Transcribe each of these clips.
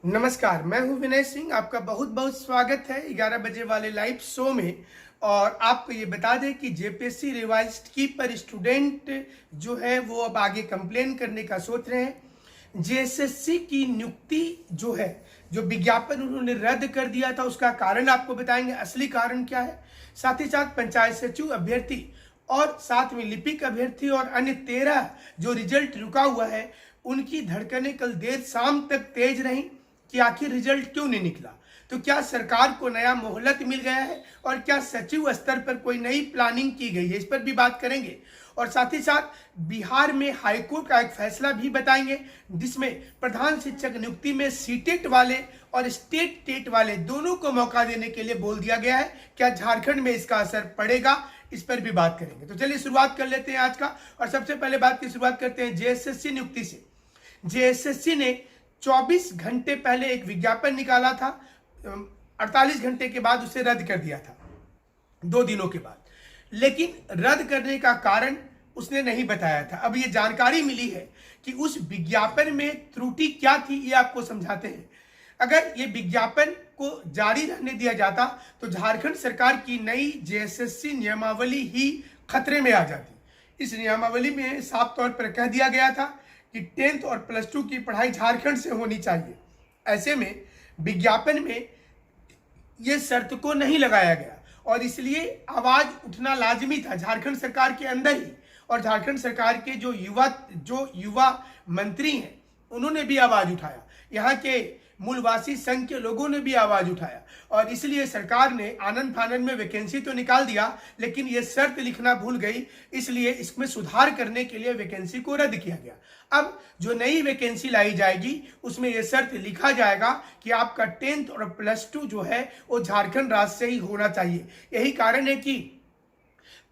नमस्कार, मैं हूं विनय सिंह। आपका बहुत बहुत स्वागत है 11 बजे वाले लाइव शो में। और आपको ये बता दें कि जेपीएससी रिवाइज्ड की पर स्टूडेंट जो है वो अब आगे कंप्लेन करने का सोच रहे हैं। जेएसएससी की नियुक्ति जो है, जो विज्ञापन उन्होंने रद्द कर दिया था, उसका कारण आपको बताएंगे, असली कारण क्या है। साथ ही साथ पंचायत सचिव अभ्यर्थी और साथ में लिपिक अभ्यर्थी और अन्य 13 जो रिजल्ट रुका हुआ है, उनकी धड़कनें कल देर शाम तक तेज रहीं कि आखिर रिजल्ट क्यों नहीं निकला। तो क्या सरकार को नया मोहलत मिल गया है और क्या सचिव स्तर पर कोई नई प्लानिंग की गई है, इस पर भी बात करेंगे। और साथ ही साथ बिहार में हाईकोर्ट का एक फैसला भी बताएंगे, जिसमें प्रधान शिक्षक नियुक्ति में सीटेट वाले और स्टेट टेट वाले दोनों को मौका देने के लिए बोल दिया गया है। क्या झारखंड में इसका असर पड़ेगा, इस पर भी बात करेंगे। तो चलिए शुरुआत कर लेते हैं आज का। और सबसे पहले बात की शुरुआत करते हैं जेएसएससी नियुक्ति से। जेएसएससी ने 24 घंटे पहले एक विज्ञापन निकाला था, 48 घंटे के बाद उसे रद्द कर दिया था, 2 दिनों के बाद। लेकिन रद्द करने का कारण उसने नहीं बताया था। अब ये जानकारी मिली है कि उस विज्ञापन में त्रुटि क्या थी, ये आपको समझाते हैं। अगर ये विज्ञापन को जारी रहने दिया जाता तो झारखंड सरकार की नई जेएसएससी नियमावली ही खतरे में आ जाती। इस नियमावली में साफ तौर पर कह दिया गया था कि 10th और +2 की पढ़ाई झारखंड से होनी चाहिए। ऐसे में विज्ञापन में यह शर्त को नहीं लगाया गया और इसलिए आवाज उठना लाजमी था झारखंड सरकार के अंदर ही। और झारखंड सरकार के जो युवा मंत्री हैं, उन्होंने भी आवाज उठाया, यहाँ के मूलवासी संघ के लोगों ने भी आवाज उठाया। और इसलिए सरकार ने आनंद फानंद में वैकेंसी तो निकाल दिया, लेकिन यह शर्त लिखना भूल गई, इसलिए इसमें सुधार करने के लिए वैकेंसी को रद्द किया गया। अब जो नई वैकेंसी लाई जाएगी उसमें यह शर्त लिखा जाएगा कि आपका 10th और +2 जो है वो झारखंड राज्य से ही होना चाहिए। यही कारण है कि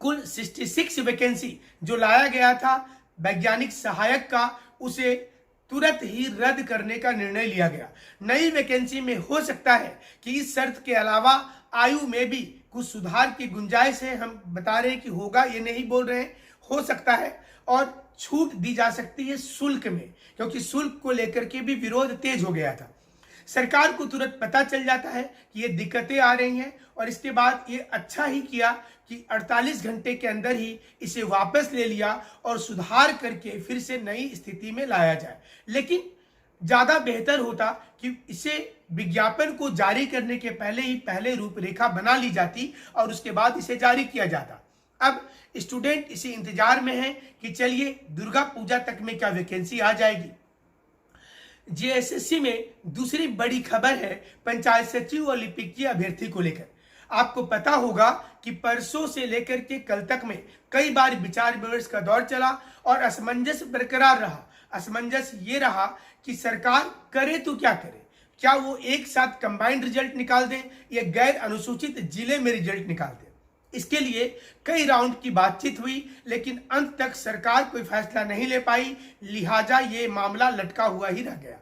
कुल 66 वैकेंसी जो लाया गया था वैज्ञानिक सहायक का, उसे तुरंत ही रद्द करने का निर्णय लिया गया। नई वैकेंसी में हो सकता है कि इस शर्त के अलावा आयु में भी कुछ सुधार की गुंजाइश है। हम बता रहे हैं कि होगा, ये नहीं बोल रहे हैं, हो सकता है। और छूट दी जा सकती है शुल्क में, क्योंकि शुल्क को लेकर के भी विरोध तेज हो गया था। सरकार को तुरंत पता चल जाता है कि ये दिक्कतें आ रही हैं और इसके बाद ये अच्छा ही किया कि 48 घंटे के अंदर ही इसे वापस ले लिया और सुधार करके फिर से नई स्थिति में लाया जाए। लेकिन ज्यादा बेहतर होता कि इसे विज्ञापन को जारी करने के पहले ही पहले रूपरेखा बना ली जाती और उसके बाद इसे जारी किया जाता। अब स्टूडेंट इसी इंतजार में है कि चलिए दुर्गा पूजा तक में क्या वैकेंसी आ जाएगी। जेएसएससी में दूसरी बड़ी खबर है पंचायत सचिव और लिपिकीय अभ्यर्थी को लेकर। आपको पता होगा कि परसों से लेकर के कल तक में कई बार विचार विमर्श का दौर चला और असमंजस बरकरार रहा। असमंजस ये रहा कि सरकार करे तो क्या करे, क्या वो एक साथ कंबाइंड रिजल्ट निकाल दे या गैर अनुसूचित जिले में रिजल्ट निकाल दे। इसके लिए कई राउंड की बातचीत हुई, लेकिन अंत तक सरकार कोई फैसला नहीं ले पाई, लिहाजा ये मामला लटका हुआ ही रह गया।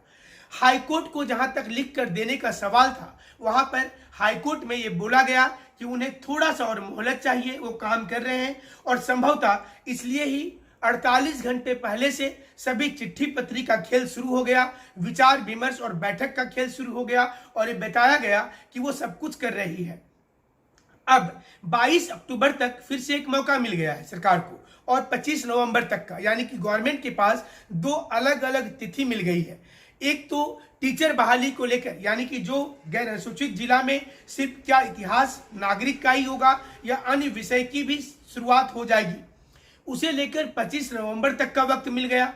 हाईकोर्ट को जहां तक लिख कर देने का सवाल था, वहां पर हाईकोर्ट में ये बोला गया कि उन्हें थोड़ा सा और मोहलत चाहिए, वो काम कर रहे हैं। और संभवतः इसलिए ही 48 घंटे पहले से सभी चिट्ठी पत्री का खेल शुरू हो गया, विचार विमर्श और बैठक का खेल शुरू हो गया और ये बताया गया कि वो सब कुछ कर रही है। अब 22 अक्टूबर तक फिर से एक मौका मिल गया है सरकार को और 25 नवंबर तक का, यानी कि गवर्नमेंट के पास 2 अलग अलग तिथि मिल गई है। एक तो टीचर बहाली को लेकर, यानी कि जो गैर अनुसूचित जिला में सिर्फ क्या इतिहास नागरिक का ही होगा या अन्य विषय की भी शुरुआत हो जाएगी, उसे लेकर 25 नवंबर तक का वक्त मिल गया,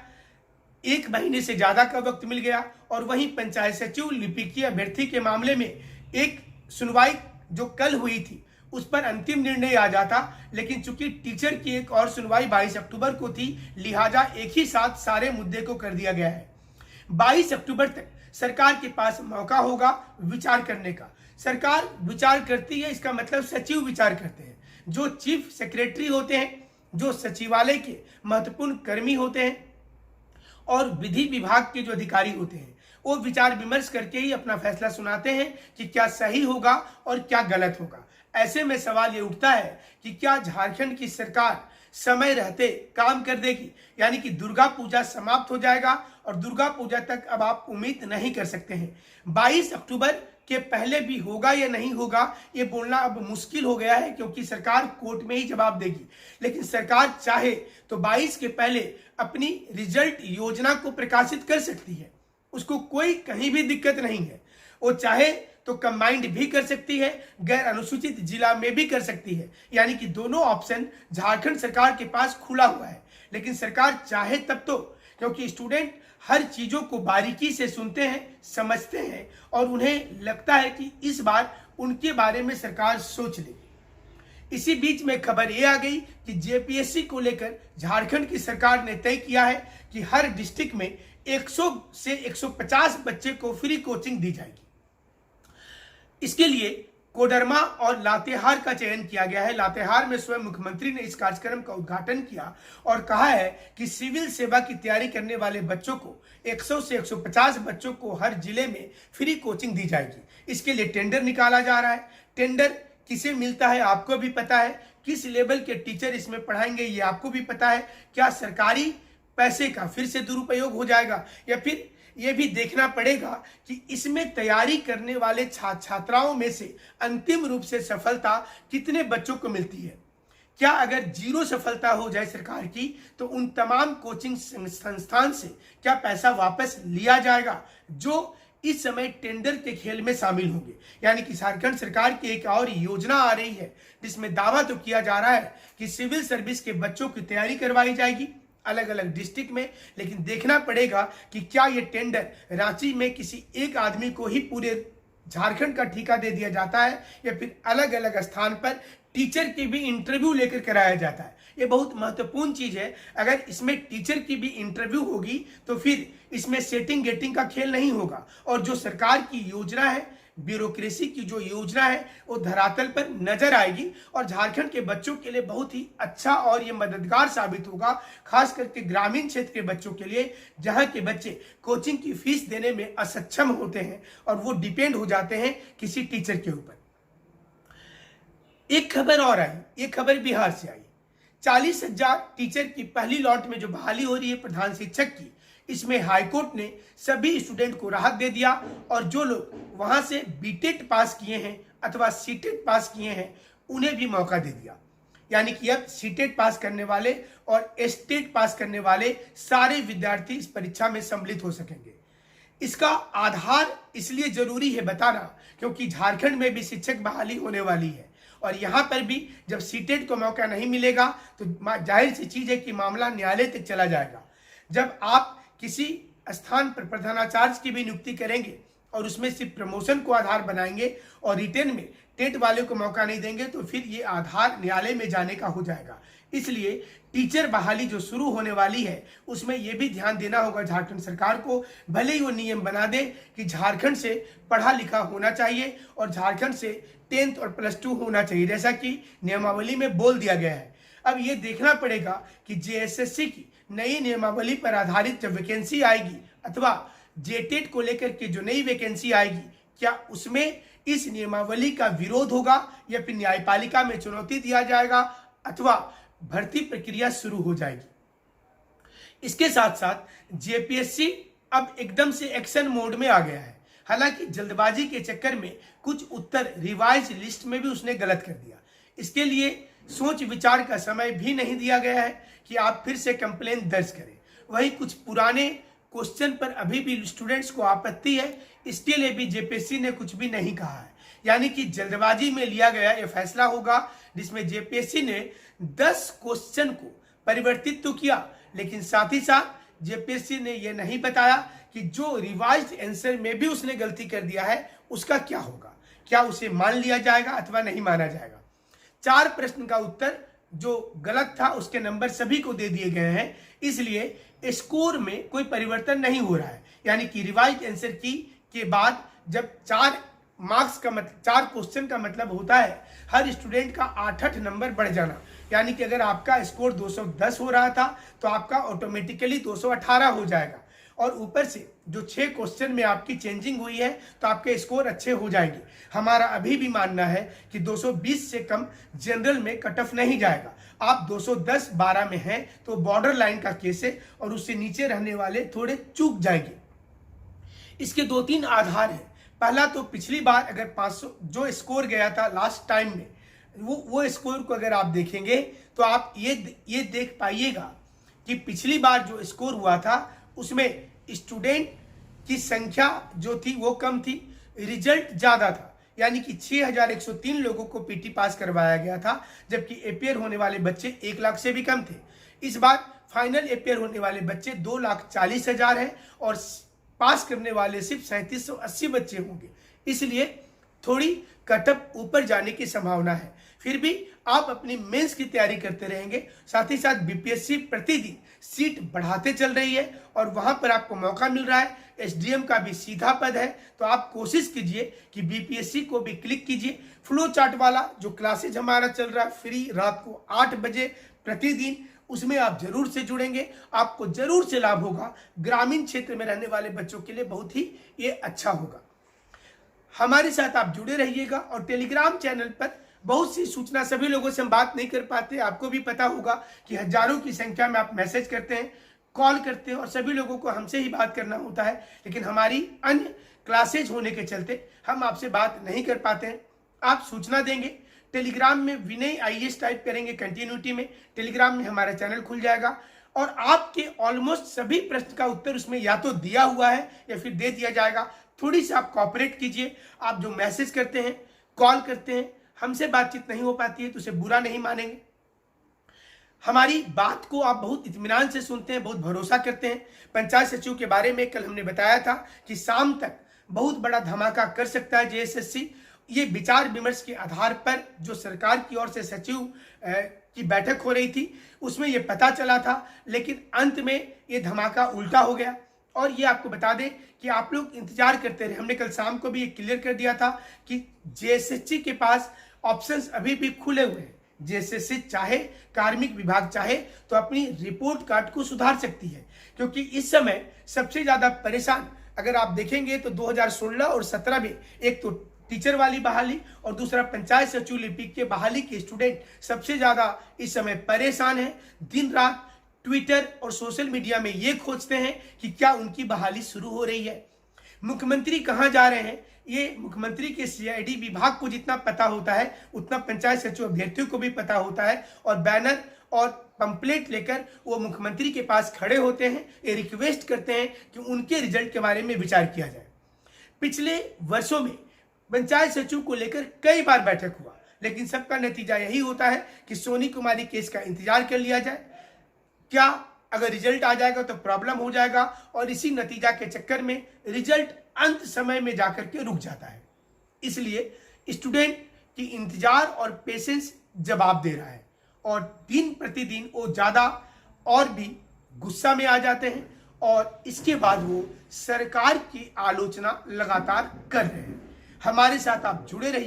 1 महीने से ज्यादा का वक्त मिल गया। और वहीं पंचायत सचिव लिपिकीय अभ्यर्थी के मामले में एक सुनवाई जो कल हुई थी उस पर अंतिम निर्णय आ जाता, लेकिन चूंकि टीचर की एक और सुनवाई 22 अक्टूबर को थी, लिहाजा एक ही साथ सारे मुद्दे को कर दिया गया है। 22 अक्टूबर तक सरकार के पास मौका होगा विचार करने का। सरकार विचार करती है, इसका मतलब सचिव विचार करते हैं। जो चीफ सेक्रेटरी होते हैं, जो सचिवालय के महत्वपूर्ण कर्मी होते हैं और विधि विभाग के जो अधिकारी होते हैं, वो विचार विमर्श करके ही अपना फैसला सुनाते हैं कि क्या सही होगा और क्या गलत होगा। ऐसे में सवाल ये उठता है कि क्या झारखंड की सरकार समय रहते काम कर देगी, यानी कि दुर्गा पूजा समाप्त हो जाएगा और दुर्गा पूजा तक अब आप उम्मीद नहीं कर सकते हैं। 22 अक्टूबर के पहले भी होगा या नहीं होगा ये बोलना अब मुश्किल हो गया है, क्योंकि सरकार कोर्ट में ही जवाब देगी। लेकिन सरकार चाहे तो 22 के पहले अपनी रिजल्ट योजना को प्रकाशित कर सकती है, उसको कोई कहीं भी दिक्कत नहीं है। वो चाहे तो कंबाइंड भी कर सकती है, गैर अनुसूचित जिला में भी कर सकती है, यानी कि दोनों ऑप्शन झारखंड सरकार के पास खुला हुआ है। लेकिन सरकार चाहे तब तो, क्योंकि स्टूडेंट हर चीजों को बारीकी से सुनते हैं, समझते हैं और उन्हें लगता है कि इस बार उनके बारे में सरकार सोच ले। इसी बीच में खबर ये आ गई कि जेपीएससी को लेकर झारखंड की सरकार ने तय किया है कि हर डिस्ट्रिक्ट में 100 से 150 बच्चे को फ्री कोचिंग दी जाएगी। इसके लिए कोडरमा और लातेहार का चयन किया गया है। लातेहार में स्वयं मुख्यमंत्री ने इस कार्यक्रम का उद्घाटन किया और कहा है कि सिविल सेवा की तैयारी करने वाले बच्चों को 100 से 150 बच्चों को हर जिले में फ्री कोचिंग दी जाएगी। इसके लिए टेंडर निकाला जा रहा है। टेंडर किसे मिलता है आपको भी पता है, किस लेवल के टीचर इसमें पढ़ाएंगे ये आपको भी पता है। क्या सरकारी पैसे का फिर से दुरुपयोग हो जाएगा, या फिर ये भी देखना पड़ेगा कि इसमें तैयारी करने वाले छात्राओं में से अंतिम रूप से सफलता कितने बच्चों को मिलती है। क्या अगर 0 सफलता हो जाए सरकार की तो उन तमाम कोचिंग संस्थान से क्या पैसा वापस लिया जाएगा जो इस समय टेंडर के खेल में शामिल होंगे। यानी कि झारखंड सरकार की एक और योजना आ रही है जिसमें दावा तो किया जा रहा है कि सिविल सर्विस के बच्चों की तैयारी करवाई जाएगी अलग अलग डिस्ट्रिक्ट में। लेकिन देखना पड़ेगा कि क्या ये टेंडर रांची में किसी एक आदमी को ही पूरे झारखंड का ठेका दे दिया जाता है या फिर अलग अलग स्थान पर टीचर की भी इंटरव्यू लेकर कराया जाता है। ये बहुत महत्वपूर्ण चीज है। अगर इसमें टीचर की भी इंटरव्यू होगी तो फिर इसमें सेटिंग गेटिंग का खेल नहीं होगा और जो सरकार की योजना है, ब्यूरोक्रेसी की जो योजना है वो धरातल पर नजर आएगी और झारखंड के बच्चों के लिए बहुत ही अच्छा और ये मददगार साबित होगा, खास करके ग्रामीण क्षेत्र के बच्चों के लिए जहां के बच्चे कोचिंग की फीस देने में असक्षम होते हैं और वो डिपेंड हो जाते हैं किसी टीचर के ऊपर। एक खबर और आई, ये खबर बिहार से आई। 40,000 टीचर की पहली लॉट में जो बहाली हो रही है प्रधान शिक्षक की, इसमें हाईकोर्ट ने सभी स्टूडेंट को राहत दे दिया और जो लोग वहां से बीटेट पास किए हैं अथवा सीटेट पास किए हैं उन्हें भी मौका दे दिया। यानी कि अब सीटेट पास करने वाले और एस्टेट पास करने वाले सारे विद्यार्थी इस परीक्षा में सम्मिलित हो सकेंगे। इसका आधार इसलिए जरूरी है बताना क्योंकि झारखंड में भी शिक्षक बहाली होने वाली है और यहां पर भी जब सीटेट को मौका नहीं मिलेगा तो जाहिर सी चीज है कि मामला न्यायालय तक चला जाएगा। जब आप किसी स्थान पर प्रधानाचार्य की भी नियुक्ति करेंगे और उसमें सिर्फ प्रमोशन को आधार बनाएंगे और रिटेन में टेट वाले को मौका नहीं देंगे तो फिर ये आधार न्यायालय में जाने का हो जाएगा। इसलिए टीचर बहाली जो शुरू होने वाली है उसमें यह भी ध्यान देना होगा झारखंड सरकार को, भले ही वो नियम बना दे कि झारखंड से पढ़ा लिखा होना चाहिए और झारखंड से 10th और +2 होना चाहिए जैसा कि नियमावली में बोल दिया गया है। अब ये देखना पड़ेगा कि जेएसएससी की नई नियमावली पर आधारित जब वैकेंसी आएगी अथवा जेटेट को लेकर के जो नई वैकेंसी आएगी क्या उसमें इस नियमावली का विरोध होगा या फिर न्यायपालिका में चुनौती दिया जाएगा अथवा भर्ती प्रक्रिया शुरू हो जाएगी। इसके साथ साथ जेपीएससी अब एकदम से एक्शन मोड में आ गया है। हालांकि जल्दबाजी के चक्कर में कुछ उत्तर रिवाइज लिस्ट में भी उसने गलत कर दिया। इसके लिए सोच विचार का समय भी नहीं दिया गया है कि आप फिर से कंप्लेन दर्ज करें। वहीं कुछ पुराने क्वेश्चन पर अभी भी स्टूडेंट्स को आपत्ति है, इसके लिए भी जेपीएससी ने कुछ भी नहीं कहा है। यानी कि जल्दबाजी में लिया गया यह फैसला होगा जिसमें जेपीएससी ने 10 क्वेश्चन को परिवर्तित तो किया लेकिन साथ ही साथ जेपीएससी ने यह नहीं बताया कि जो रिवाइज्ड आंसर में भी उसने गलती कर दिया है उसका क्या होगा, क्या उसे मान लिया जाएगा अथवा नहीं माना जाएगा। 4 प्रश्न का उत्तर जो गलत था उसके नंबर सभी को दे दिए गए हैं, इसलिए स्कोर में कोई परिवर्तन नहीं हो रहा है। यानी कि रिवाइज आंसर की के बाद जब 4 मार्क्स का मतलब 4 क्वेश्चन का मतलब होता है हर स्टूडेंट का 8-8 नंबर बढ़ जाना। यानी कि अगर आपका स्कोर 210 हो रहा था तो आपका ऑटोमेटिकली 218 हो जाएगा और ऊपर से जो 6 क्वेश्चन में आपकी चेंजिंग हुई है तो आपके स्कोर अच्छे हो जाएंगे। हमारा अभी भी मानना है कि 220 से कम जनरल में कट ऑफ नहीं जाएगा। आप 210-12 में हैं तो बॉर्डर लाइन का केस है और उससे नीचे रहने वाले थोड़े चूक जाएंगे। इसके 2-3 आधार हैं। पहला तो पिछली बार अगर 500 जो स्कोर गया था लास्ट टाइम में, वो स्कोर को अगर आप देखेंगे तो आप ये देख पाइएगा कि पिछली बार जो स्कोर हुआ था उसमें स्टूडेंट की संख्या जो थी वो कम थी, रिजल्ट ज़्यादा था, यानी कि 6103 लोगों को पीटी पास करवाया गया था, जबकि अपेयर होने वाले बच्चे 1 लाख से भी कम थे। इस बार फाइनल अपेयर होने वाले बच्चे 2,40,000 हैं और पास करने वाले सिर्फ 3780 बच्चे होंगे, इसलिए थोड़ी कटअप ऊपर जाने की संभावना है। फिर भी आप अपनी मेंस की तैयारी करते रहेंगे, साथ ही साथ बीपीएससी प्रतिदिन सीट बढ़ाते चल रही है और वहां पर आपको मौका मिल रहा है। एसडीएम का भी सीधा पद है, तो आप कोशिश कीजिए कि बीपीएससी को भी क्लिक कीजिए। फ्लो चार्ट वाला जो क्लासेज हमारा चल रहा है फ्री रात को 8 बजे प्रतिदिन, उसमें आप जरूर से जुड़ेंगे, आपको जरूर से लाभ होगा। ग्रामीण क्षेत्र में रहने वाले बच्चों के लिए बहुत ही ये अच्छा होगा। हमारे साथ आप जुड़े रहिएगा और टेलीग्राम चैनल पर बहुत सी सूचना, सभी लोगों से हम बात नहीं कर पाते, आपको भी पता होगा कि हजारों की संख्या में आप मैसेज करते हैं, कॉल करते हैं और सभी लोगों को हमसे ही बात करना होता है, लेकिन हमारी अन्य क्लासेज होने के चलते हम आपसे बात नहीं कर पाते हैं। आप सूचना देंगे, टेलीग्राम में विनय आईएएस टाइप करेंगे कंटिन्यूटी में, टेलीग्राम में हमारा चैनल खुल जाएगा और आपके ऑलमोस्ट सभी प्रश्न का उत्तर उसमें या तो दिया हुआ है या फिर दे दिया जाएगा। थोड़ी सी आप कॉपरेट कीजिए। आप जो मैसेज करते हैं, कॉल करते हैं, हमसे बातचीत नहीं हो पाती है तो उसे बुरा नहीं मानेंगे। हमारी बात को आप बहुत इत्मीनान से सुनते हैं, बहुत भरोसा करते हैं। पंचायत सचिव के बारे में कल हमने बताया था कि शाम तक बहुत बड़ा धमाका कर सकता है जेएसएससी। ये विचार विमर्श के आधार पर जो सरकार की ओर से सचिव की बैठक हो रही थी उसमें ये पता चला था, लेकिन अंत में ये धमाका उल्टा हो गया। और ये आपको बता दें कि आप लोग इंतजार करते रहे, हमने कल शाम को भी ये क्लियर कर दिया था कि जेएसएससी के पास ऑप्शंस अभी भी खुले हुए हैं। जेएसएससी चाहे, कार्मिक विभाग चाहे तो अपनी रिपोर्ट कार्ड को सुधार सकती है, क्योंकि इस समय सबसे ज्यादा परेशान अगर आप देखेंगे तो 2016 और 17 में एक तो टीचर वाली बहाली और दूसरा पंचायत सचिव लिपिक के बहाली के स्टूडेंट सबसे ज्यादा इस समय परेशान है। दिन रात ट्विटर और सोशल मीडिया में ये खोजते हैं कि क्या उनकी बहाली शुरू हो रही है। मुख्यमंत्री कहाँ जा रहे हैं, ये मुख्यमंत्री के सीआईडी विभाग को जितना पता होता है उतना पंचायत सचिव अभ्यर्थियों को भी पता होता है, और बैनर और पंपलेट लेकर वो मुख्यमंत्री के पास खड़े होते हैं, ये रिक्वेस्ट करते हैं कि उनके रिजल्ट के बारे में विचार किया जाए। पिछले वर्षों में पंचायत सचिव को लेकर कई बार बैठक हुआ, लेकिन सबका नतीजा यही होता है कि सोनी कुमारी केस का इंतजार कर लिया जाए, क्या अगर रिजल्ट आ जाएगा तो प्रॉब्लम हो जाएगा, और इसी नतीजा के चक्कर में रिजल्ट अंत समय में जाकर के रुक जाता है। इसलिए स्टूडेंट की इंतजार और पेशेंस जवाब दे रहा है, और दिन प्रतिदिन वो ज्यादा और भी गुस्सा में आ जाते हैं और इसके बाद वो सरकार की आलोचना लगातार कर रहे हैं। हमारे साथ आप जुड़े रहिए।